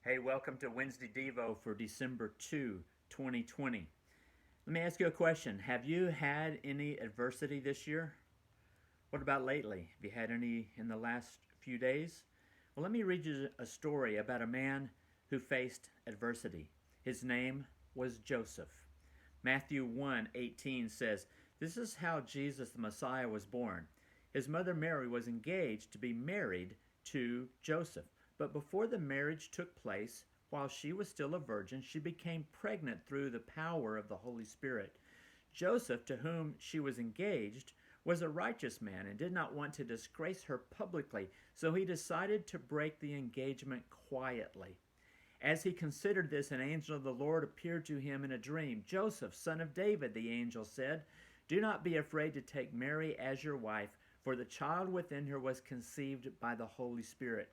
Hey, welcome to Wednesday DEVO for December 2, 2020. Let me ask you a question. Have you had any adversity this year? What about lately? Have you had any in the last few days? Well, let me read you a story about a man who faced adversity. His name was Joseph. Matthew 1:18 says, "This is how Jesus the Messiah was born. His mother Mary was engaged to be married to Joseph. But before the marriage took place, while she was still a virgin, she became pregnant through the power of the Holy Spirit. Joseph, to whom she was engaged, was a righteous man and did not want to disgrace her publicly, so he decided to break the engagement quietly. As he considered this, an angel of the Lord appeared to him in a dream. 'Joseph, son of David,' the angel said, 'do not be afraid to take Mary as your wife, for the child within her was conceived by the Holy Spirit.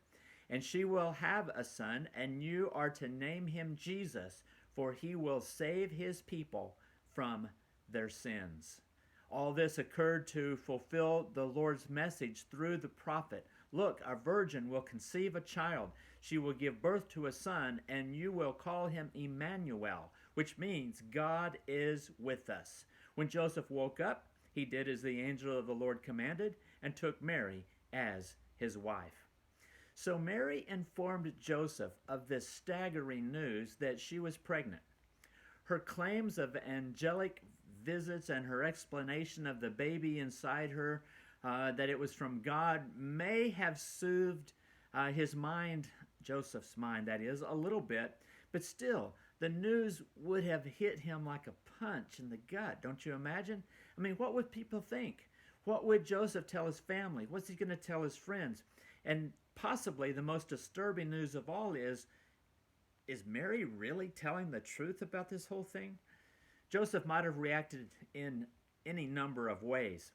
And she will have a son, and you are to name him Jesus, for he will save his people from their sins.' All this occurred to fulfill the Lord's message through the prophet. 'Look, a virgin will conceive a child. She will give birth to a son, and you will call him Emmanuel,' which means God is with us. When Joseph woke up, he did as the angel of the Lord commanded and took Mary as his wife." So Mary informed Joseph of this staggering news that she was pregnant. Her claims of angelic visits and her explanation of the baby inside her, that it was from God, may have soothed his mind, Joseph's mind that is, a little bit, but still, the news would have hit him like a punch in the gut, don't you imagine? I mean, what would people think? What would Joseph tell his family? What's he going to tell his friends? And possibly the most disturbing news of all is Mary really telling the truth about this whole thing? Joseph might have reacted in any number of ways.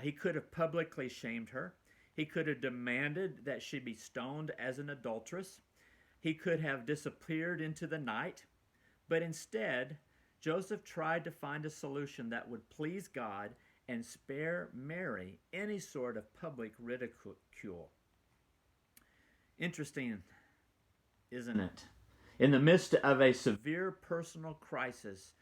He could have publicly shamed her. He could have demanded that she be stoned as an adulteress. He could have disappeared into the night. But instead, Joseph tried to find a solution that would please God and spare Mary any sort of public ridicule. Interesting, isn't it? In the midst of a severe personal crisis,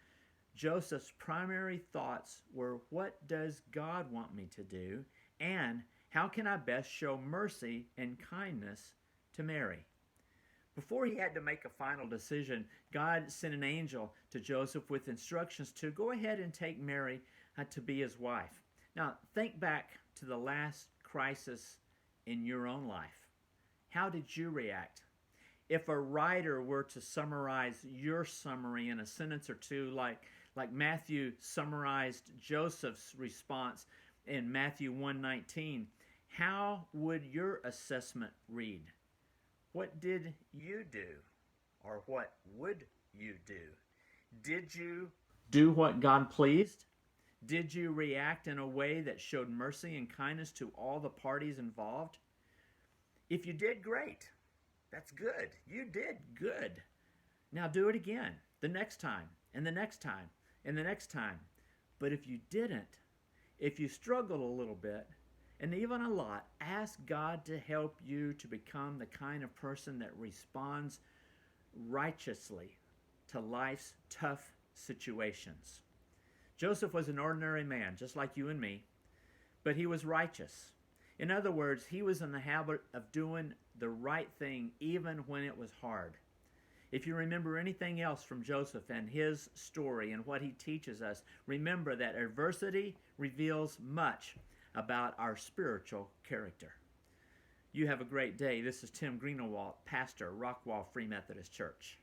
Joseph's primary thoughts were, what does God want me to do? And how can I best show mercy and kindness to Mary? Before he had to make a final decision, God sent an angel to Joseph with instructions to go ahead and take Mary to be his wife. Now, think back to the last crisis in your own life. How did you react? If a writer were to summarize your summary in a sentence or two, like Matthew summarized Joseph's response in Matthew 1:19, how would your assessment read? What did you do? Or what would you do? Did you do what God pleased? Did you react in a way that showed mercy and kindness to all the parties involved? If you did, great. That's good. You did good. Now do it again, the next time, and the next time, and the next time. But if you didn't, if you struggled a little bit, and even a lot, ask God to help you to become the kind of person that responds righteously to life's tough situations. Joseph was an ordinary man, just like you and me, but he was righteous. In other words, he was in the habit of doing the right thing even when it was hard. If you remember anything else from Joseph and his story and what he teaches us, remember that adversity reveals much about our spiritual character. You have a great day. This is Tim Greenawalt, pastor, Rockwall Free Methodist Church.